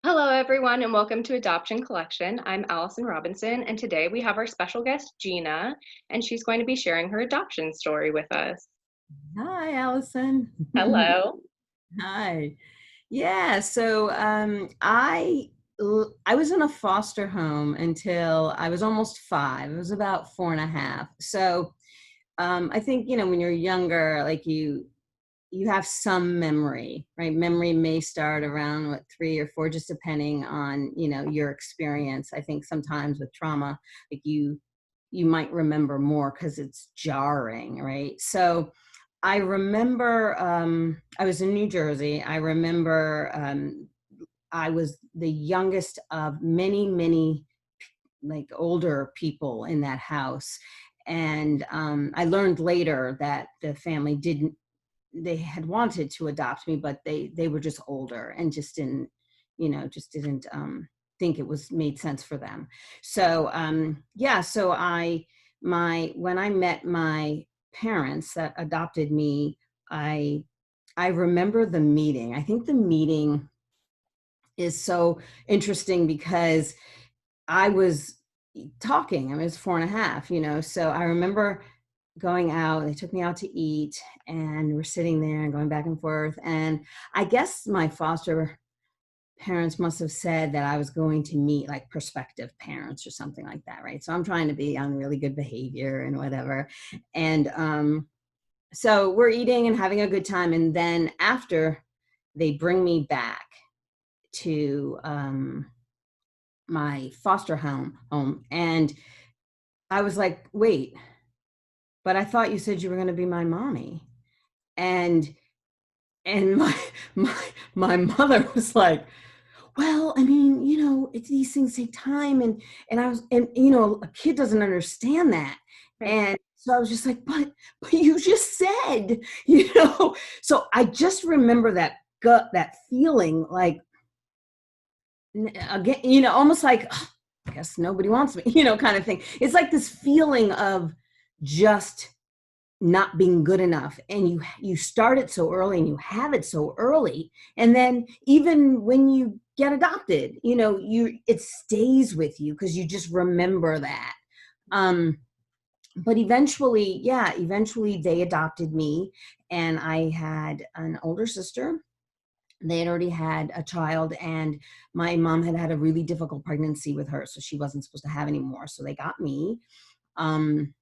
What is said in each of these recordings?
Hello, everyone, and welcome to Adoption Collection. I'm Allison Robinson, and today we have our special guest, Gina, and she's going to be sharing her adoption story with us. Hi, Allison. Hello. Hi. Yeah, so I was in a foster home until I was almost five. It was about four and a half. So I think when you're younger, like you have some memory, right? Memory may start around what, three or four, just depending on your experience. I think sometimes with trauma, like you might remember more because it's jarring, right? So I remember I was in New Jersey. I remember I was the youngest of many, many like older people in that house. And I learned later that the family didn't, they had wanted to adopt me, but they were just older and just didn't think it was made sense for them. So yeah, so when I met my parents that adopted me, I I remember the meeting. I think the meeting is so interesting because I was talking. I was four and a half, so I remember going out. They took me out to eat, and we're sitting there and going back and forth. And I guess my foster parents must have said that I was going to meet like prospective parents or something like that, right? So I'm trying to be on really good behavior and whatever. And so we're eating and having a good time. And then after, they bring me back to my foster home. And I was like, wait, but I thought you said you were going to be my mommy. And my my mother was like, well, I mean, these things take time. And I was, and a kid doesn't understand that. Right. And so I was just like, but you just said, so I just remember that gut, that feeling like, again, almost like, "Oh, I guess nobody wants me," kind of thing. It's like this feeling of just not being good enough, and you start it so early and you have it so early, and then even when you get adopted, it stays with you because you just remember that. But eventually they adopted me, and I had an older sister. They had already had a child, and my mom had had a really difficult pregnancy with her, so she wasn't supposed to have any more, so they got me. Um,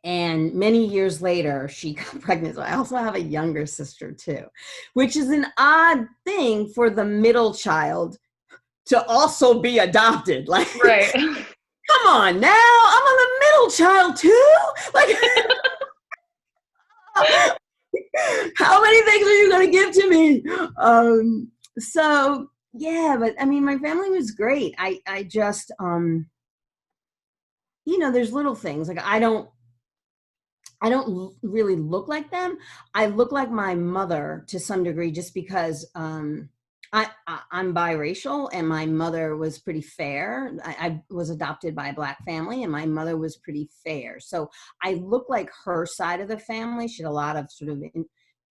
and many years later, she got pregnant. So I also have a younger sister too, which is an odd thing for the middle child to also be adopted. Like, Right. come on now, I'm on the middle child too. Like, how many things are you going to give to me? So yeah, but I mean, my family was great. I just, there's little things like I don't really look like them. I look like my mother to some degree, just because I'm biracial, and my mother was pretty fair. I was adopted by a Black family, and my mother was pretty fair. So I look like her side of the family. She had a lot of sort of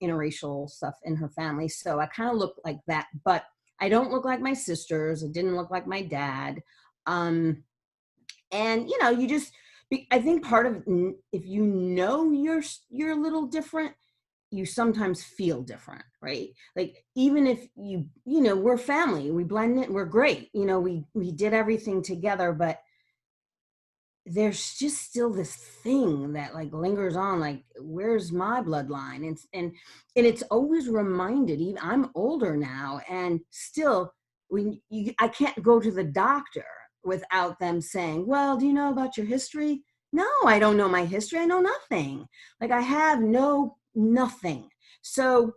interracial stuff in her family. So I kind of look like that, but I don't look like my sisters. I didn't look like my dad. And you just, I think part of, if you're a little different, you sometimes feel different, right? Like, even if we're family, we blend it, we're great, we did everything together, but there's just still this thing that like lingers on, like, where's my bloodline? And it's always reminded. Even I'm older now, and still, I can't go to the doctor without them saying, well, do you know about your history? No, I don't know my history. I know nothing. Like, I have nothing. So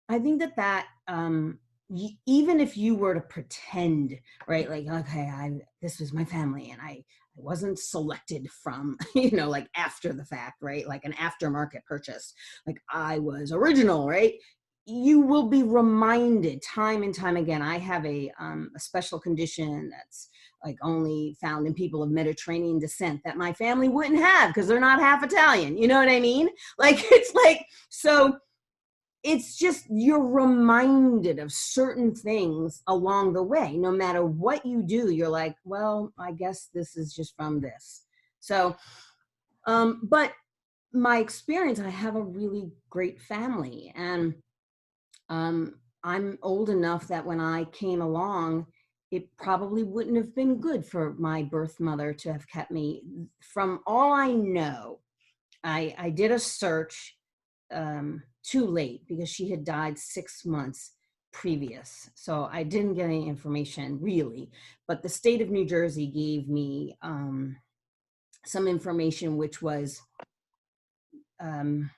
I think that even if you were to pretend, right, like, okay, this was my family, and I wasn't selected from, like after the fact, right, like an aftermarket purchase, like I was original, right? You will be reminded time and time again. I have a special condition that's like only found in people of Mediterranean descent that my family wouldn't have because they're not half Italian. You know what I mean? Like, it's like, so it's just you're reminded of certain things along the way. No matter what you do, you're like, well, I guess this is just from this. So, but my experience, I have a really great family, and I'm old enough that when I came along, it probably wouldn't have been good for my birth mother to have kept me. From all I know, I did a search too late because she had died 6 months previous. So I didn't get any information really, but the state of New Jersey gave me some information which was um,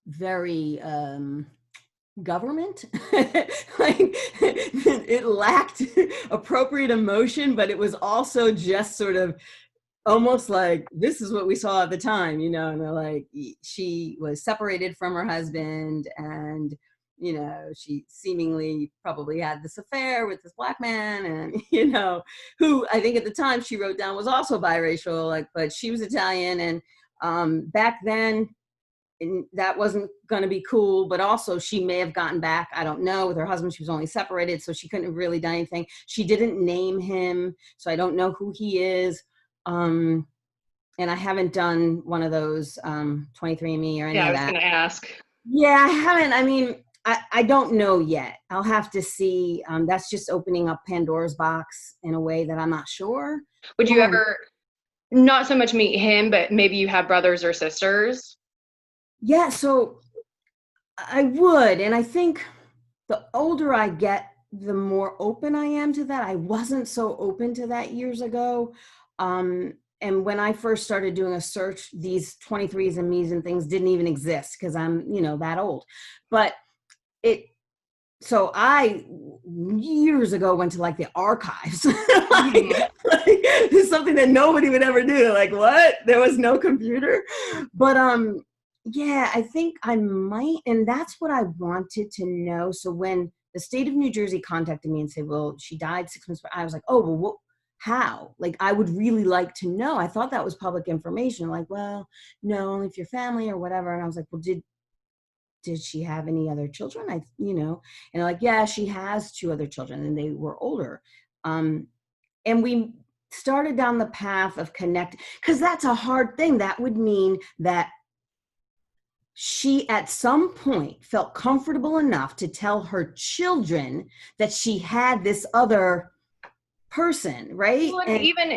very government. Like it lacked appropriate emotion, but it was also just sort of almost like this is what we saw at the time, you know, and they're like, she was separated from her husband, and you know, she seemingly probably had this affair with this black man, and you know, who I think at the time she wrote down was also biracial, like, but she was Italian, and back then and that wasn't going to be cool, but also she may have gotten back, I don't know, with her husband. She was only separated, so she couldn't have really done anything. She didn't name him, so I don't know who he is. And I haven't done one of those 23andMe or Yeah, any I of was that. going to ask. Yeah, I haven't. I mean, I don't know yet. I'll have to see. That's just opening up Pandora's box in a way that I'm not sure. Would you Or, ever not so much meet him, but maybe you have brothers or sisters? yeah, so I would. And I think the older I get, the more open I am to that. I wasn't so open to that years ago. And when I first started doing a search, these 23s and me's and things didn't even exist because I'm, you know, that old. But it, so I years ago went to like the archives, Hmm. like something that nobody would ever do. Like what? There was no computer, but yeah, I think I might, and that's what I wanted to know. So when the state of New Jersey contacted me and said, "Well, she died 6 months," I was like, "Oh, well, what? How? Like, I would really like to know." I thought that was public information. Like, well, no, only if your family or whatever. And I was like, "Well, did she have any other children?" I, you know, and like, yeah, she has two other children and they were older. Um, and we started down the path of connect because that's a hard thing. That would mean that she at some point felt comfortable enough to tell her children that she had this other person, right? Well, and And even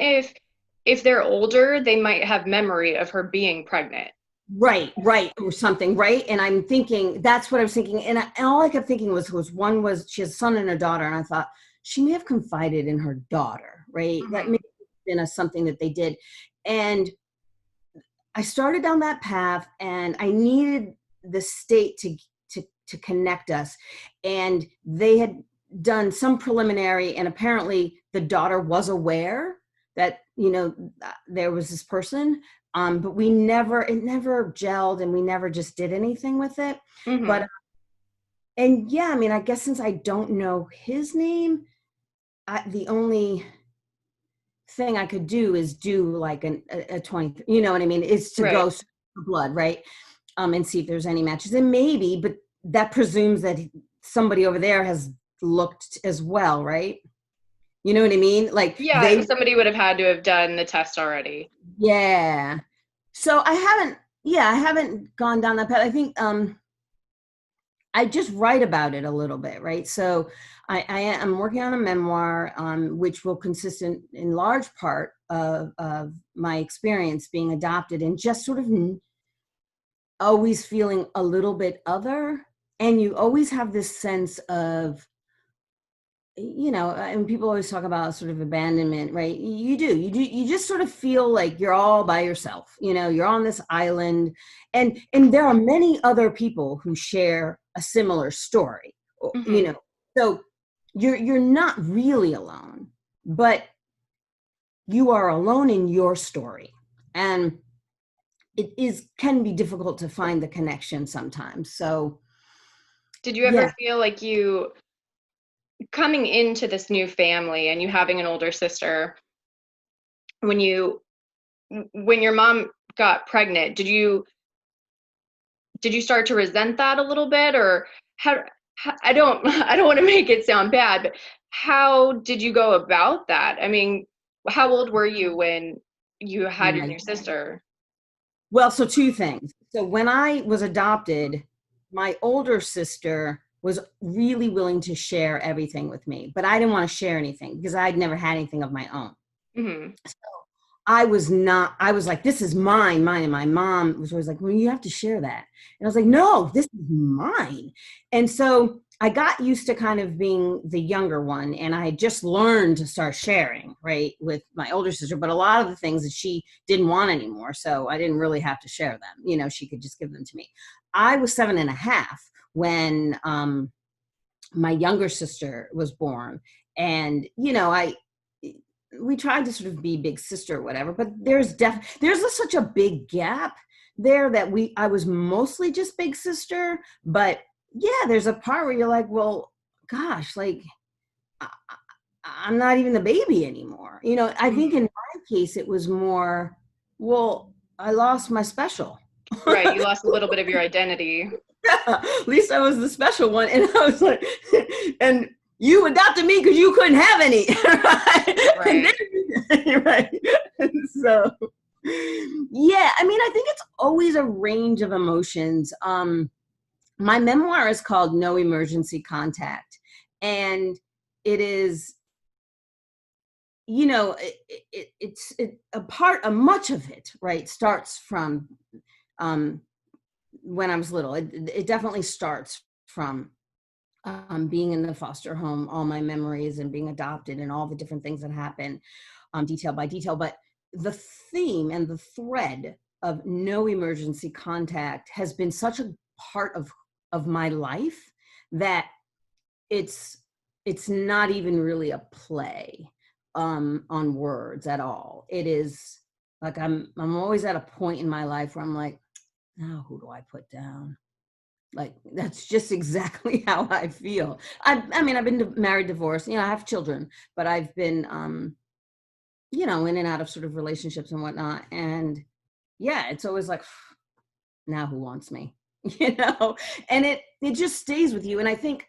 if they're older, they might have memory of her being pregnant. right, or something, right? And I'm thinking that's what I was thinking, and, and all I kept thinking was one was she has a son and a daughter, and I thought she may have confided in her daughter, right? That may Hmm. have been something that they did, and I started down that path, and I needed the state to connect us, and they had done some preliminary, and apparently the daughter was aware that, you know, there was this person, but it never gelled, and we never just did anything with it. But Hmm. and yeah, I mean, I guess since I don't know his name, the only thing I could do is do like a 20, you know what I mean? Is to Right. go for blood, right? And see if there's any matches. And maybe, but that presumes that somebody over there has looked as well, right? You know what I mean? Like Yeah, they, somebody would have had to have done the test already. yeah. So I haven't, yeah, I haven't gone down that path. I think I just write about it a little bit, right? So I am working on a memoir, which will consist in large part of my experience being adopted and just sort of always feeling a little bit other. And you always have this sense of, you know, and people always talk about sort of abandonment, right? You just sort of feel like you're all by yourself, you know, you're on this island, and there are many other people who share a similar story, you Hmm. know, so you're not really alone, but you are alone in your story, and it is can be difficult to find the connection sometimes. So Did you ever yeah. feel like you coming into this new family and you having an older sister, when you when your mom got pregnant, did you did you start to resent that a little bit, or how I don't I don't want to make it sound bad, but how did you go about that? I mean, how old were you when you had your new sister? Well, so two things. So when I was adopted, my older sister was really willing to share everything with me, but I didn't want to share anything because I'd never had anything of my own. Hmm. I was not, I was like, this is mine. And my mom was always like, well, you have to share that. And I was like, no, this is mine. And so I got used to kind of being the younger one. And I had just learned to start sharing, right, with my older sister. But a lot of the things that she didn't want anymore. So I didn't really have to share them. You know, she could just give them to me. I was 7.5 when my younger sister was born. And, you know, we tried to sort of be big sister or whatever, but such a big gap there that I was mostly just big sister. But yeah, there's a part where you're like, well, gosh, like I, I'm not even the baby anymore. You know, I think in Hmm. my case, it was more, well, I lost my special. Right, you lost a little bit of your identity. At least I was the special one. And I was like, and you adopted me because you couldn't have any. Right? And Right. then, right. And so, yeah, I mean, I think it's always a range of emotions. My memoir is called No Emergency Contact. And it is, you know, much of it, right, starts from um, when I was little. It definitely starts from being in the foster home, all my memories and being adopted and all the different things that happen, detail by detail. But the theme and the thread of no emergency contact has been such a part of my life that it's it's not even really a play on words at all. It is like I'm always at a point in my life where I'm like, now who do I put down? Like that's just exactly how I feel. I mean, I've been married, divorced. You know, I have children, but I've been, you know, in and out of sort of relationships and whatnot. And yeah, it's always like, now who wants me? You know, and it just stays with you. And I think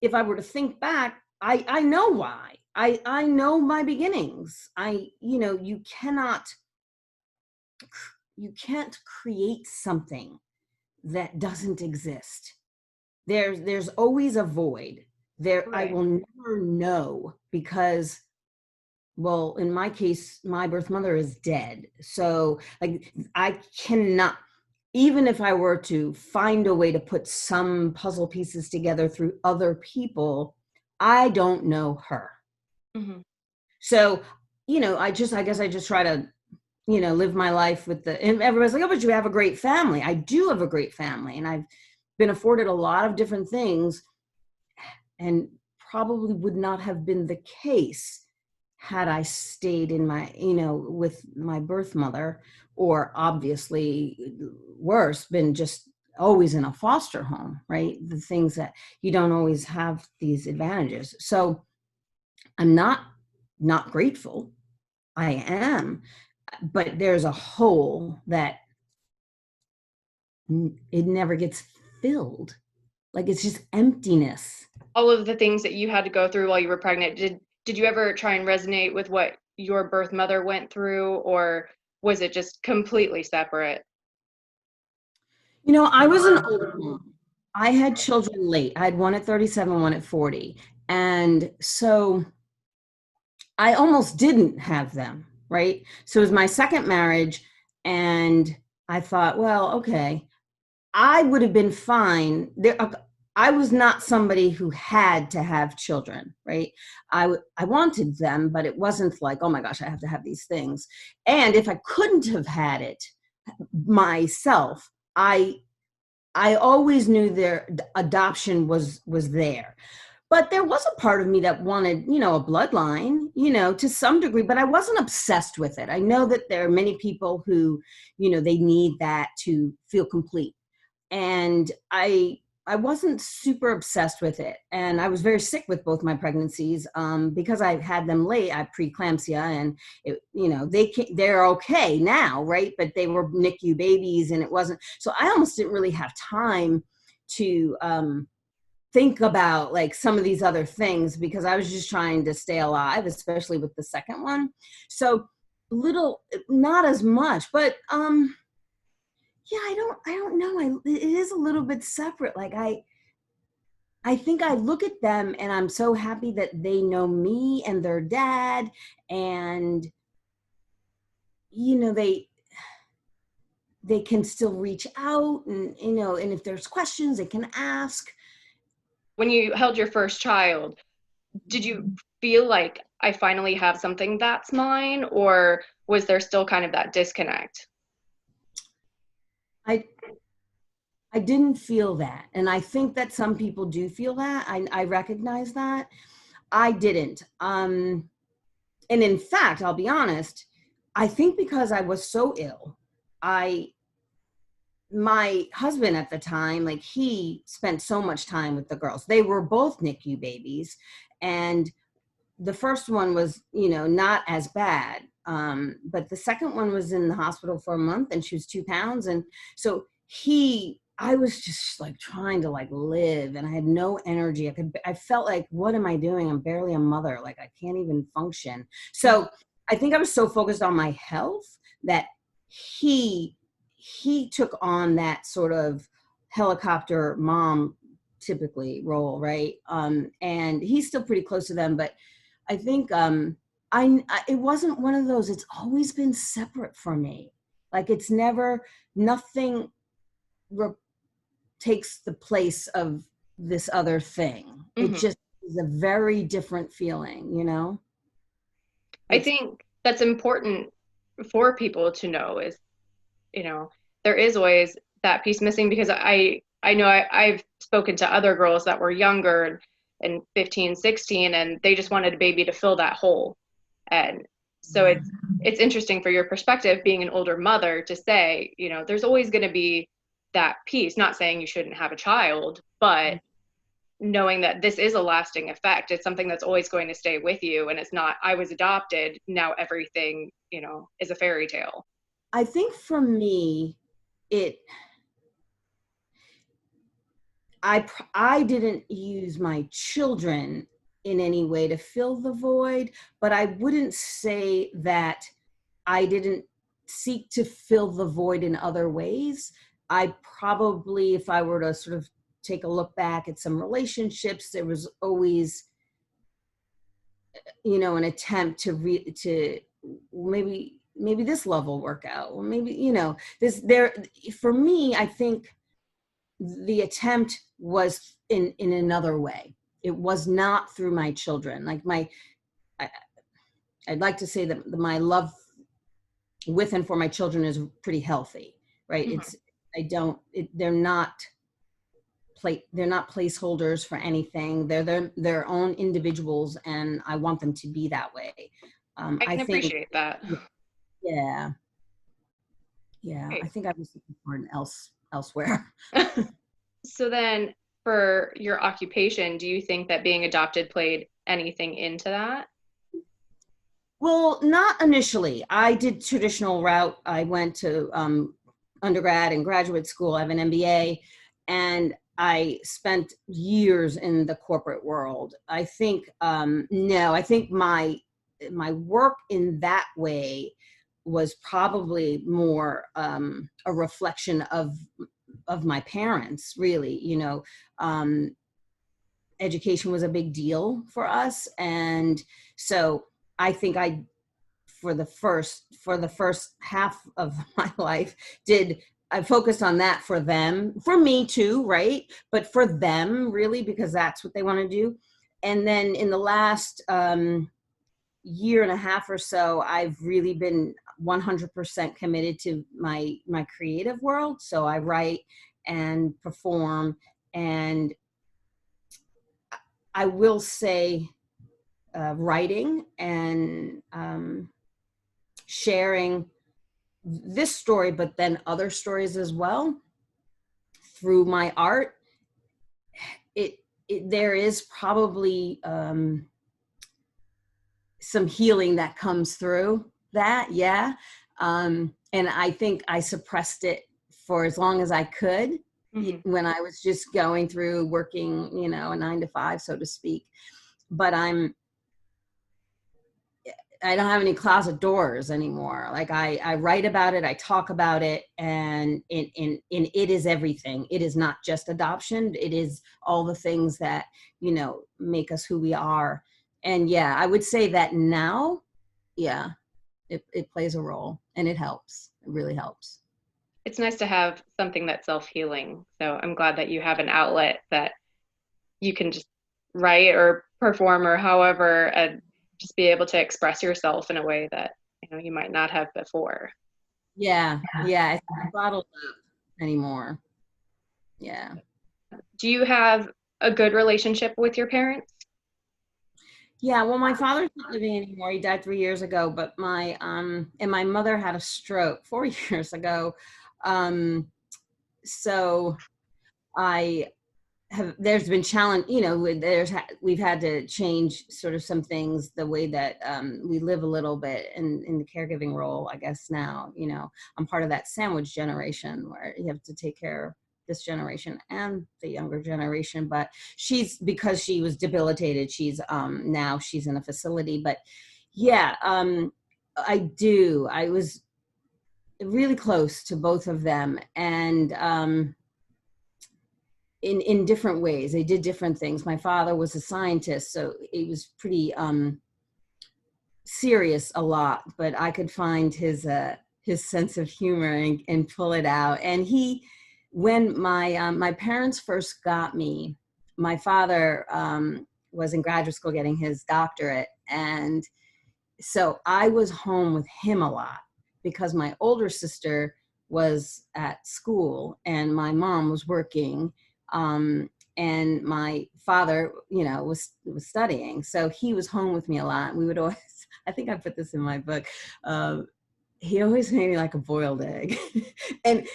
if I were to think back, I know why. I know my beginnings. You know, you can't create something that doesn't exist. There's always a void there. I Right. will never know because, well, in my case, my birth mother is dead. So like I cannot, even if I were to find a way to put some puzzle pieces together through other people, I don't know her. Hmm. So, you know, I guess I just try to, you know, live my life and everybody's like, oh, but you have a great family. I do have a great family. And I've been afforded a lot of different things, and probably would not have been the case had I stayed in my, you know, with my birth mother, or obviously worse, been just always in a foster home, right? The things that you don't always have these advantages. So I'm not grateful. I am, but there's a hole that it never gets filled. Like it's just emptiness. All of the things that you had to go through while you were pregnant, did you ever try and resonate with what your birth mother went through, or was it just completely separate? You know, I was an older mom. I had children late. I had one at 37, one at 40. And so I almost didn't have them, right? So it was my second marriage. And I thought, well, okay, I would have been fine. I was not somebody who had to have children, right? I wanted them, but it wasn't like, oh my gosh, I have to have these things. And if I couldn't have had it myself, I always knew their adoption was there. But there was a part of me that wanted, you know, a bloodline, you know, to some degree, but I wasn't obsessed with it. I know that there are many people who, you know, they need that to feel complete. And I wasn't super obsessed with it, and I was very sick with both my pregnancies because I had them late. I had preeclampsia, and they're okay now, right? But they were NICU babies, and it wasn't. So I almost didn't really have time to think about like some of these other things because I was just trying to stay alive, especially with the second one. So little, not as much, but yeah, I don't know. It is a little bit separate. Like I think I look at them and I'm so happy that they know me and their dad, and they can still reach out, and and if there's questions they can ask. When you held your first child, did you feel like I finally have something that's mine, or was there still kind of that disconnect? I I didn't feel that, and I think that some people do feel that. I recognize that. I didn't. And in fact, I'll be honest, I think because I was so ill, I my husband at the time, like he spent so much time with the girls. They were both NICU babies, and the first one was, not as bad. But the second one was in the hospital for a month, and she was 2 pounds. And so I was just like trying to like live, and I had no energy. I felt like, what am I doing? I'm barely a mother. Like I can't even function. So I think I was so focused on my health that he, he took on that sort of helicopter mom typically role, right? And he's still pretty close to them, but I think it wasn't one of those. It's always been separate for me. Like it's never nothing re- takes the place of this other thing. It Mm-hmm. just is a very different feeling. I It's think that's important for people to know is, you know, there is always that piece missing because I know I've spoken to other girls that were younger and 15, 16, and they just wanted a baby to fill that hole. And so it's interesting for your perspective being an older mother to say, there's always going to be that piece, not saying you shouldn't have a child, but knowing that this is a lasting effect. It's something that's always going to stay with you. And it's not, I was adopted, now everything, is a fairy tale. I think for me, it I didn't use my children in any way to fill the void, but I wouldn't say that I didn't seek to fill the void in other ways. I probably, if I were to sort of take a look back at some relationships, there was always, an attempt to maybe this love will work out, or maybe, this there. For me, I think the attempt was in another way. It was not through my children. Like I, I'd like to say that my love with and for my children is pretty healthy, right? Mm-hmm. They're not placeholders for anything. They're their own individuals, and I want them to be that way. I I can think, appreciate that. yeah, yeah. I Right. think I was looking for an elsewhere. So then for your occupation, do you think that being adopted played anything into that? Well, not initially. I did traditional route. I went to undergrad and graduate school. I have an MBA, and I spent years in the corporate world. I think no, I think my work in that way was probably more a reflection of my parents. Really, education was a big deal for us, and so I think for the first half of my life did I focused on that for them, for me too, right? But for them really, because that's what they want to do. And then in the last year and a half or so, I've really been 100% committed to my creative world. So I write and perform, and I will say writing and sharing this story, but then other stories as well through my art there is probably some healing that comes through that. Yeah. And I think I suppressed it for as long as I could Hmm. when I was just going through working, a 9 to 5, so to speak. But I don't have any closet doors anymore. Like I write about it, I talk about it, and it is everything. It is not just adoption. It is all the things that, make us who we are. And yeah, I would say that now, yeah, it plays a role, and it helps. It really helps. It's nice to have something that's self-healing. So I'm glad that you have an outlet that you can just write or perform or however, and just be able to express yourself in a way that you might not have before. Yeah, yeah, it's not bottled up anymore. Yeah. Do you have a good relationship with your parents? Yeah, well, my father's not living anymore. He died 3 years ago, but my mother had a stroke 4 years ago. Um, so I there's been challenge, we've had to change sort of some things, the way that we live a little bit in the caregiving role, I guess. Now, I'm part of that sandwich generation where you have to take care of this generation and the younger generation. But because she was debilitated, now she's in a facility. But yeah, I was really close to both of them, and in different ways. They did different things. My father was a scientist, so he was pretty serious a lot, but I could find his sense of humor and pull it out. And when my parents first got me, my father was in graduate school getting his doctorate, and so I was home with him a lot because my older sister was at school and my mom was working, and my father, was studying. So he was home with me a lot. We would always, I think I put this in my book. Um, he always made me like a boiled egg, and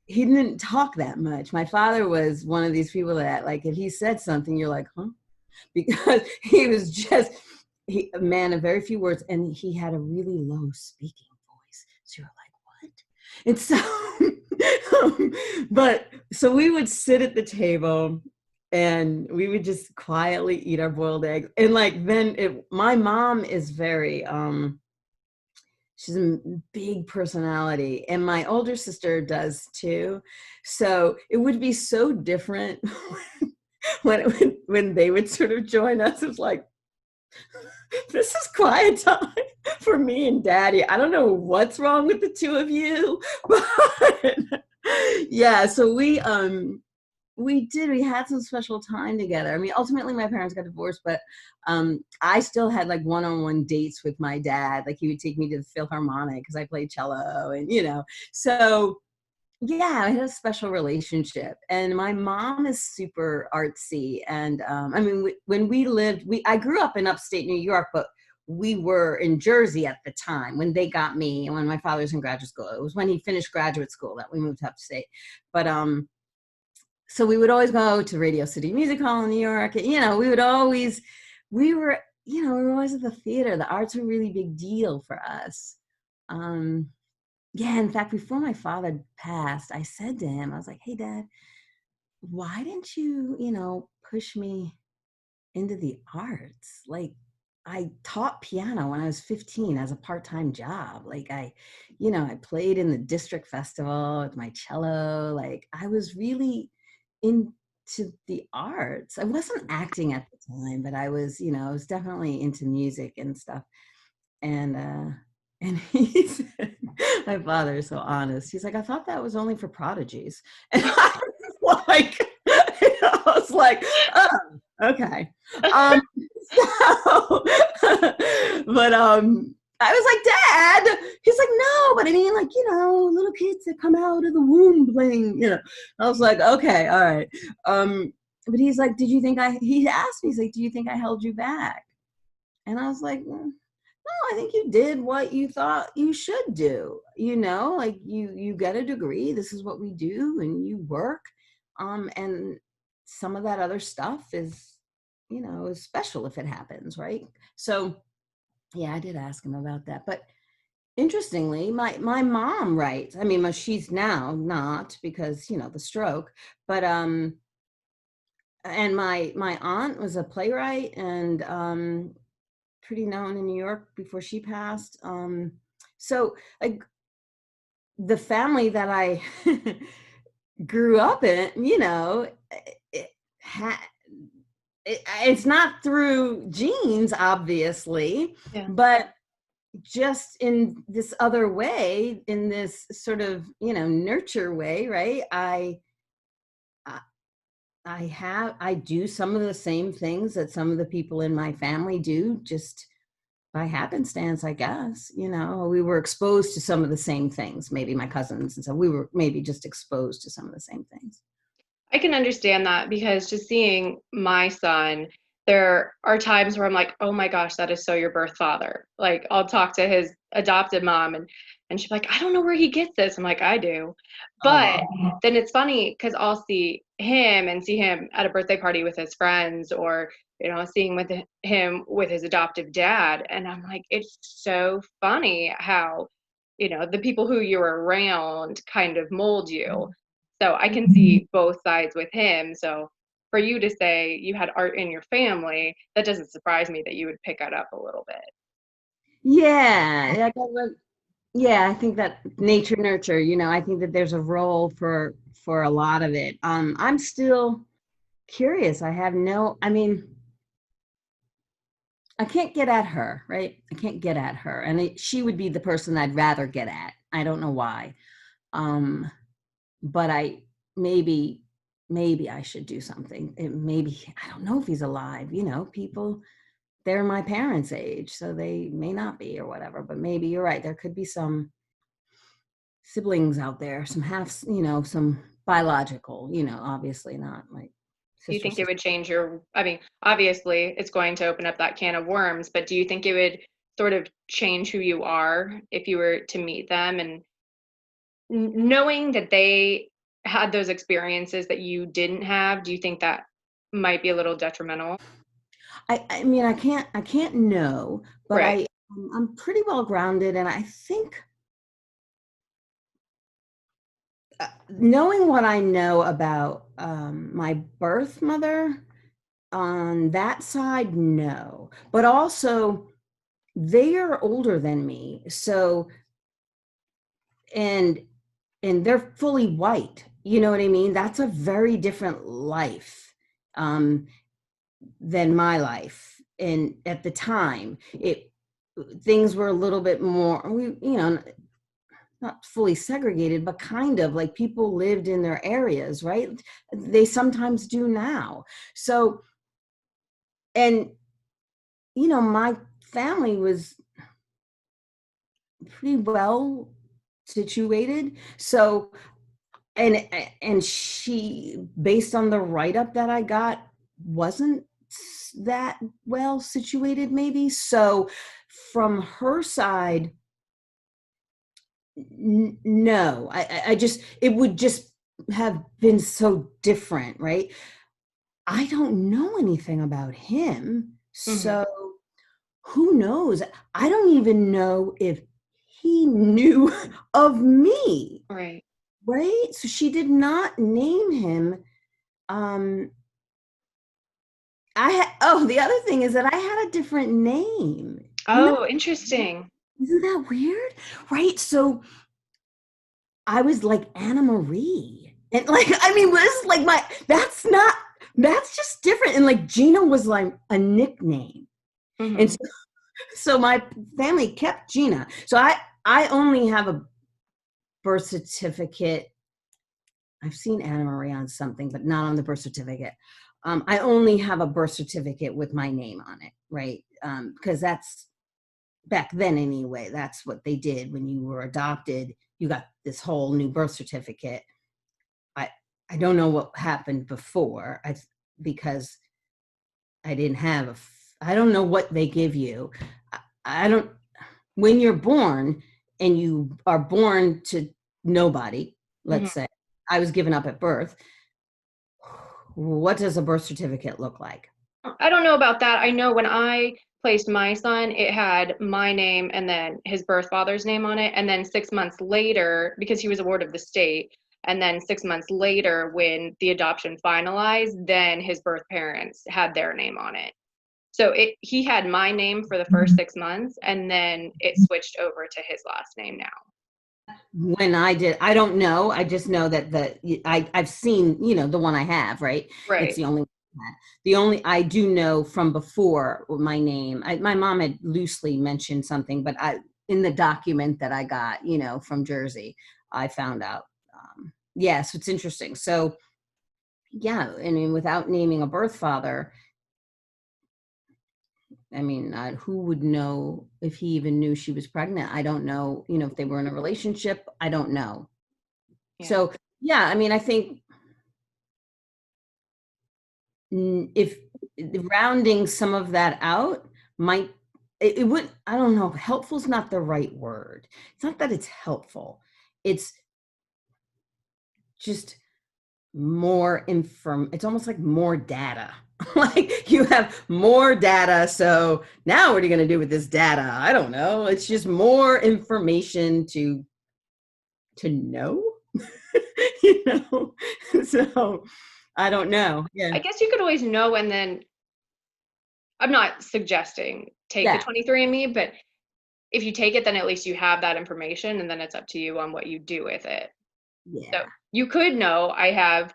he didn't talk that much. My father was one of these people that, like, if he said something, you're like, huh? Because he was just a man of very few words, and he had a really low speaking voice. So you're like, what? And so, but so we would sit at the table and we would just quietly eat our boiled eggs. And like, my mom is very, she's a big personality, and my older sister does too. So it would be so different when they would sort of join us. It's like, this is quiet time for me and Daddy. I don't know what's wrong with the two of you, but yeah. So we had some special time together. I mean, ultimately my parents got divorced, but I still had like one-on-one dates with my dad. Like, he would take me to the Philharmonic because I played cello, and so yeah, I had a special relationship. And my mom is super artsy. And I mean, when I grew up in upstate New York, but we were in Jersey at the time when they got me, and when my father was in graduate school. It was when he finished graduate school that we moved to upstate. But so we would always go to Radio City Music Hall in New York. We were, we were always at the theater. The arts were a really big deal for us. Um, yeah, in fact, before my father passed, I said to him, I was like, hey, Dad, why didn't you, push me into the arts? Like, I taught piano when I was 15 as a part-time job. Like, I played in the district festival with my cello. Like, I was really into the arts. I wasn't acting at the time, but I was definitely into music and stuff. And he said, my father is so honest. He's like, I thought that was only for prodigies. And I was like, oh, okay. So, but I was like, Dad. He's like, no, but I mean, like, little kids that come out of the womb playing. I was like, okay, all right. But he's like, he asked me, he's like, do you think I held you back? And I was like, no, I think you did what you thought you should do. Like, you get a degree. This is what we do, and you work. And some of that other stuff is, is special if it happens, right? So yeah, I did ask him about that. But interestingly, my mom writes. I mean, she's now not, because the stroke, but and my aunt was a playwright, and pretty known in New York before she passed. So like the family that I grew up in, it had it's not through genes, obviously, Yeah. but just in this other way, in this sort of, nurture way, right? I I do some of the same things that some of the people in my family do, just by happenstance, I guess. We were exposed to some of the same things, maybe my cousins, and so we were maybe just exposed to some of the same things. I can understand that because just seeing my son, there are times where I'm like, oh my gosh, that is so your birth father. Like I'll talk to his adopted mom and she's like, I don't know where he gets this. I'm like, I do. But Oh, then it's funny because I'll see him and see him at a birthday party with his friends or, seeing with him with his adoptive dad. And I'm like, it's so funny how, the people who you're around kind of mold you. So I can see both sides with him. So for you to say you had art in your family, that doesn't surprise me that you would pick it up a little bit. yeah, yeah. I think that nature nurture. I think that there's a role for a lot of it. I'm still curious. I have no. I mean, I can't get at her, right? I can't get at her, and she would be the person I'd rather get at. I don't know why. Um, but maybe maybe I should do something. Maybe I don't know if he's alive. People, they're my parents' age, so they may not be or whatever. But maybe you're right. There could be some siblings out there, some halves, some biological. Obviously not my Do you sister. think it would change I mean, obviously it's going to open up that can of worms, but do you think it would sort of change who you are if you were to meet them and knowing that they had those experiences that you didn't have? Do you think that might be a little detrimental? I mean, I can't know, but Right. I'm pretty well grounded, and I think knowing what I know about my birth mother on that side, no, but also they are older than me, so and and they're fully white. You know what I mean? That's a very different life um, than my life. And at the time, it things were a little bit more, not fully segregated, but kind of like people lived in their areas, right? They sometimes do now. So, and my family was pretty well situated. So, and she, based on the write-up that I got, wasn't that well situated, maybe. So, from her side, no, I just, it would just have been so different, right? I don't know anything about him. Hmm. So who knows? I don't even know if he knew of me, Right. right? So she did not name him. Um, the other thing is that I had a different name. Oh, interesting. Isn't that weird? Right? So I was like Anna Marie. And like, I mean, was like that's just different. And like Gina was like a nickname. And Hmm. so my family kept Gina. So I only have a birth certificate. I've seen Anna Marie on something, but not on the birth certificate. I only have a birth certificate with my name on it, right? Because that's back then anyway. That's what they did when you were adopted. You got this whole new birth certificate. I I don't know what happened before. Because I didn't have I don't know what they give you. I don't, when you're born and you are born to nobody, let's Hmm. say, I was given up at birth. What does a birth certificate look like? I don't know about that. I know when I placed my son, it had my name and then his birth father's name on it. And then 6 months later, because he was a ward of the state, and then 6 months later, when the adoption finalized, then his birth parents had their name on it. So he had my name for the first 6 months, and then it switched over to his last name now. When I did, I don't know. I just know that I've seen, the one I have, right? It's Right. the only one I had. The only I do know from before my name. My mom had loosely mentioned something, but I in the document that I got, from Jersey, I found out. Yeah, so it's interesting. So yeah, I mean, without naming a birth father, I mean, who would know if he even knew she was pregnant? I don't know, if they were in a relationship. I don't know. Yeah. So, yeah, I mean, I think if rounding some of that out might, it would, I don't know, helpful is not the right word. It's not that it's helpful. It's just more it's almost like more data. Like you have more data. So now what are you going to do with this data? I don't know. It's just more information to know, you know. So I don't know. Yeah. I guess you could always know, and then I'm not suggesting take the Yeah. 23andMe, but if you take it, then at least you have that information, and then it's up to you on what you do with it. So Yeah. you could know I have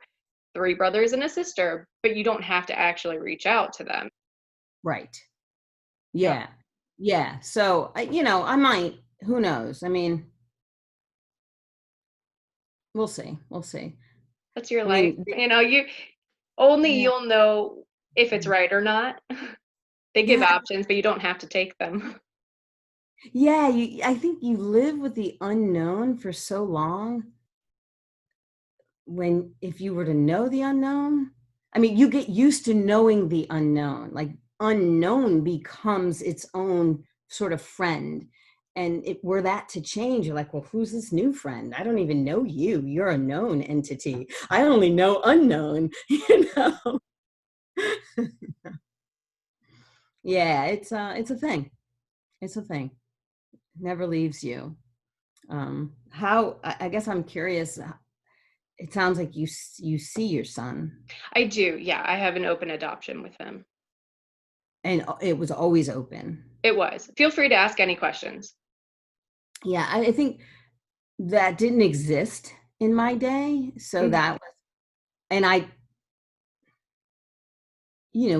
three brothers and a sister, but you don't have to actually reach out to them. Right. Yeah, Yeah. Yeah. So, I might, who knows? I mean, we'll see. We'll see. that's your I life. mean, You only yeah. you'll know if it's right or not. They give Yeah. options, but you don't have to take them. Yeah. I think you live with the unknown for so long when, if you were to know the unknown, I mean, you get used to knowing the unknown. Like, unknown becomes its own sort of friend. And if were that to change, you're like, well, who's this new friend? I don't even know you. You're a known entity. I only know unknown, you know? Yeah, it's a thing. It's a thing. Never leaves you. How, I guess I'm curious. It sounds like you see your son, I do. Yeah, I have an open adoption with him. and it was always open. It was. Feel free to ask any questions. Yeah, I think that didn't exist in my day. So Mhm. that was, and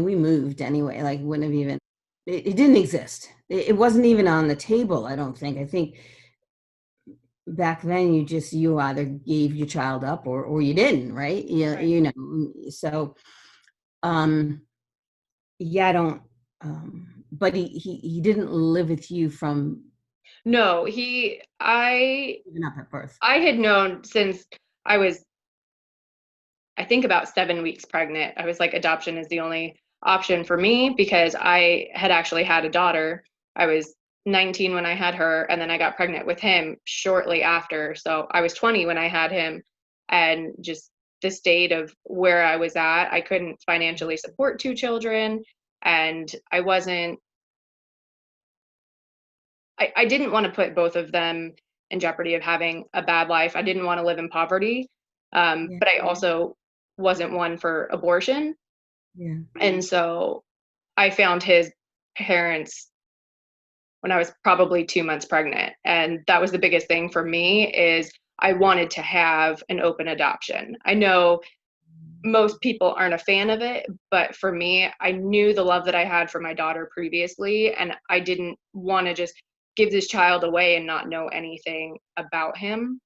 we moved anyway, like wouldn't have even, it didn't exist. It wasn't even on the table, I don't think. I think back then you either gave your child up or you didn't, right? Yeah, Right. so um yeah, I don't but he didn't live with you from No, even up at birth. I had known since I was, I think, about 7 weeks pregnant. I was like, adoption is the only option for me because I had actually had a daughter. I was 19 when I had her, and then I got pregnant with him shortly after. So I was 20 when I had him, and just the state of where I was at, I couldn't financially support two children, and I didn't want to put both of them in jeopardy of having a bad life. I didn't want to live in poverty, Yeah, but I also wasn't one for abortion. yeah. And so I found his parents when I was probably 2 months pregnant. And that was the biggest thing for me is I wanted to have an open adoption. I know most people aren't a fan of it, but for me, I knew the love that I had for my daughter previously, and I didn't want to just give this child away and not know anything about him.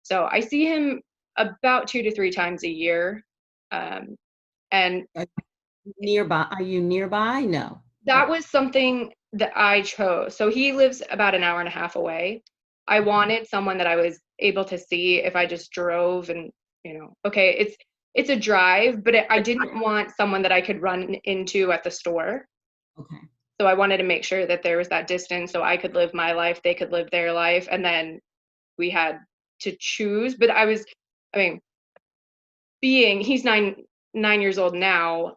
So I see him about 2 to 3 times a year. Um, and Are nearby, are you nearby? No. that was something that I chose. So he lives about an hour and a half away. I wanted someone that I was able to see if I just drove and, okay, it's a drive, but I didn't want someone that I could run into at the store. Okay. So I wanted to make sure that there was that distance so I could live my life, they could live their life, and then we had to choose. But I mean, he's 9 years old now,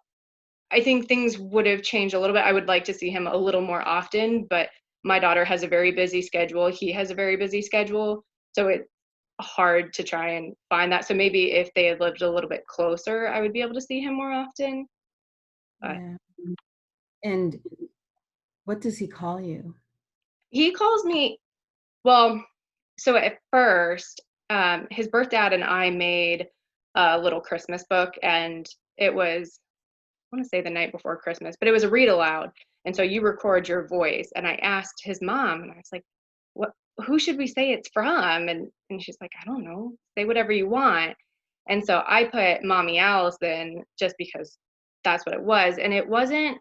I think things would have changed a little bit. I would like to see him a little more often, but my daughter has a very busy schedule. He has a very busy schedule. So it's hard to try and find that. So maybe if they had lived a little bit closer, I would be able to see him more often. But Yeah. And what does he call you? he calls me, well, so at first, his birth dad and I made a little Christmas book, and it was, I want to say the night before Christmas, but it was a read aloud. And so you record your voice. And I asked his mom, and I was like, "What? Who should we say it's from?" And she's like, "I don't know. Say whatever you want." And so I put Mommy Allison just because that's what it was. And it wasn't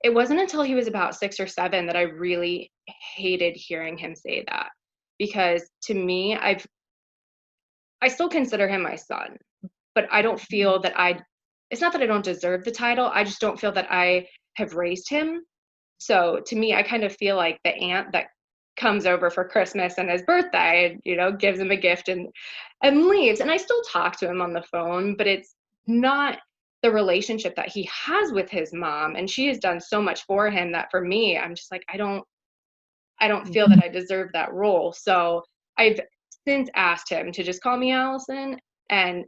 until he was about 6 or 7 that I really hated hearing him say that, because to me, I still consider him my son, but I don't feel that it's not that I don't deserve the title. I just don't feel that I have raised him. So to me, I kind of feel like the aunt that comes over for Christmas and his birthday, gives him a gift and leaves. And I still talk to him on the phone, but it's not the relationship that he has with his mom. And she has done so much for him that for me, I'm just like, I don't feel that I deserve that role. So I've since asked him to just call me Allison. And,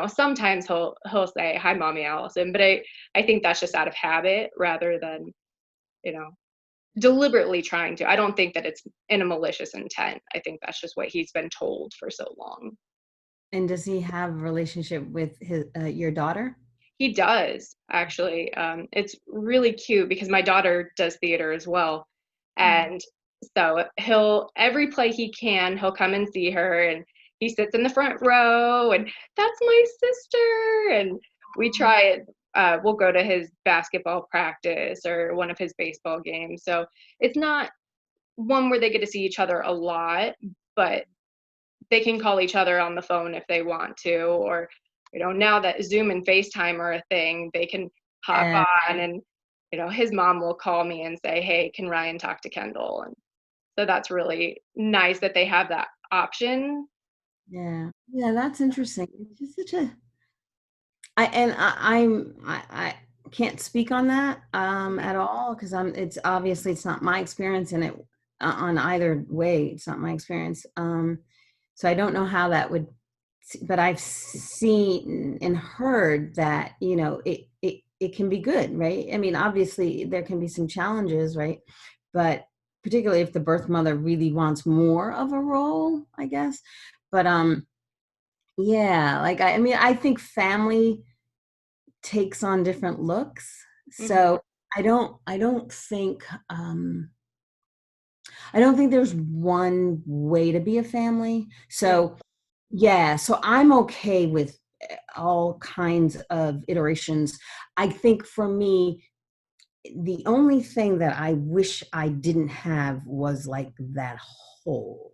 sometimes he'll say, "Hi, Mommy Allison." But I think that's just out of habit rather than, you know, deliberately trying to. I don't think that it's in a malicious intent. I think that's just what he's been told for so long. And does he have a relationship with your daughter? He does, actually. It's really cute because my daughter does theater as well. And so every play he can, he'll come and see her, and he sits in the front row, and "That's my sister." And we try it. We'll go to his basketball practice or one of his baseball games. So it's not one where they get to see each other a lot, but they can call each other on the phone if they want to, or now that Zoom and FaceTime are a thing, they can hop Yeah, on, and his mom will call me and say, "Hey, can Ryan talk to Kendall?" And so that's really nice that they have that option. yeah, yeah. That's interesting. It's just such a. I can't speak on that at all because it's obviously it's not my experience and it on either way it's not my experience. So I don't know how that would, but I've seen and heard that it can be good, right? I mean, obviously there can be some challenges, right? But particularly if the birth mother really wants more of a role, I guess. But yeah, like I mean, I think family takes on different looks. Hmm. So um I don't think there's one way to be a family. Hmm. So yeah, so I'm okay with all kinds of iterations. I think for me, the only thing that I wish I didn't have was like that hole.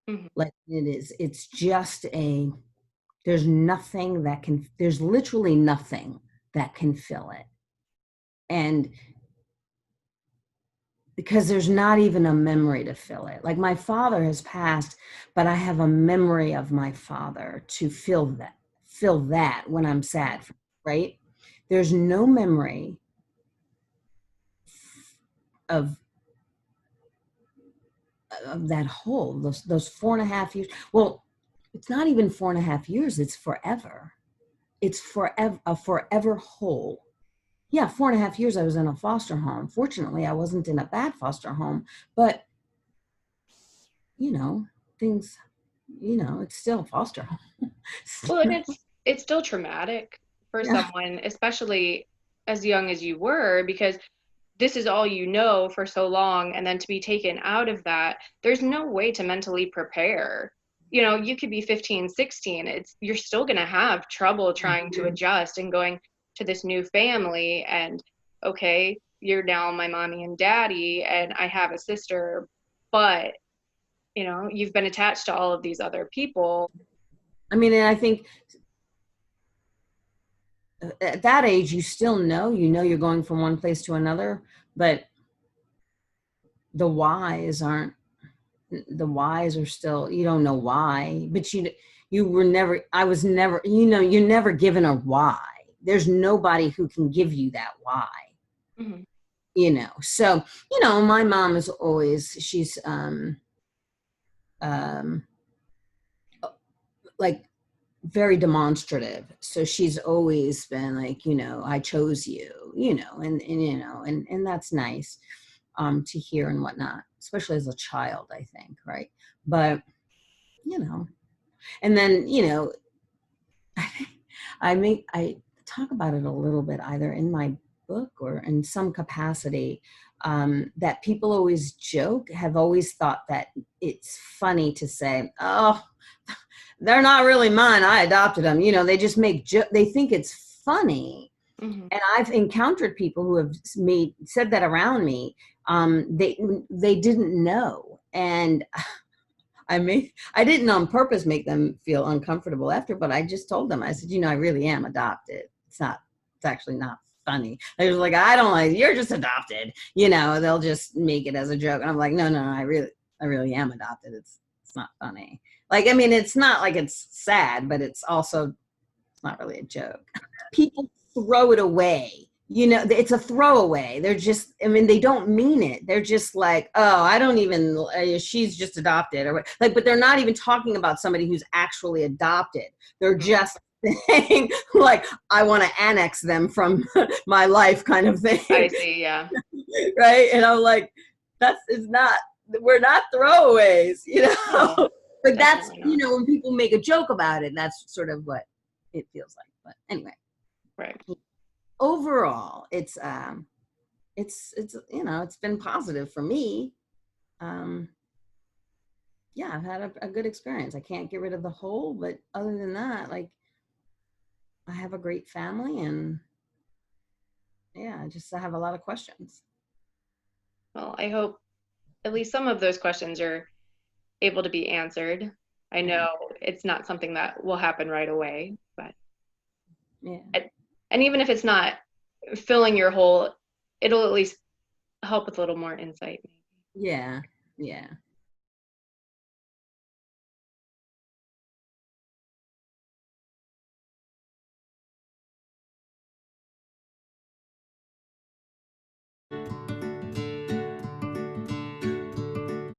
Hmm. Like it's just there's literally nothing that can fill it. And because there's not even a memory to fill it. Like my father has passed, but I have a memory of my father to fill that when I'm sad, right? There's no memory of that hole, those 4.5 years. Well, it's not even 4.5 years, it's forever. It's forever, a forever hole. Yeah, 4.5 years I was in a foster home. Fortunately, I wasn't in a bad foster home, but you know, things, it's still a foster home. Well, and it's still traumatic for Yeah. someone, especially as young as you were, because this is all you know for so long, and then to be taken out of that, there's no way to mentally prepare. You could be 15, 16. You're still going to have trouble trying to adjust and going to this new family, and okay, you're now my mommy and daddy, and I have a sister, but you've been attached to all of these other people. I mean, and I think at that age, you're going from one place to another, but the whys aren't, the whys are still, you don't know why, but you were never, I was never, you're never given a why. there's nobody who can give you that why, Mhm. so my mom is always, she's um like very demonstrative, so she's always been like, I chose you, and that's nice to hear and whatnot, especially as a child, I think, right? But you know and then I talk about it a little bit either in my book or in some capacity, that people always joke, have always thought that it's funny to say, oh, they're not really mine, I adopted them. They just they think it's funny. Mhm. And I've encountered people who have said that around me. They didn't know, and I didn't on purpose make them feel uncomfortable after, but I just told them, I said, I really am adopted. It's actually not funny. They was like, I don't like, you're just adopted. They'll just make it as a joke. And I'm like, no, I really am adopted. It's not funny. Like, I mean, it's not like it's sad, but it's not really a joke. People throw it away. It's a throwaway. They're just, I mean, they don't mean it. They're just like, oh, I don't even, she's just adopted, or like, but they're not even talking about somebody who's actually adopted. They're Mhm. just saying, like, I want to annex them from my life, kind of I thing. see. Yeah. Right. And I'm like, we're not throwaways, No, but that's, definitely not. when people make a joke about it, that's sort of what it feels like. But anyway, Right. overall, it's been positive for me. um yeah, I've had a good experience. I can't get rid of the whole, but other than that, like, I have a great family, and yeah, I have a lot of questions. Well, I hope at least some of those questions are able to be answered. I Yeah, know it's not something that will happen right away, but yeah, and even if it's not filling your hole, it'll at least help with a little more insight. yeah, yeah.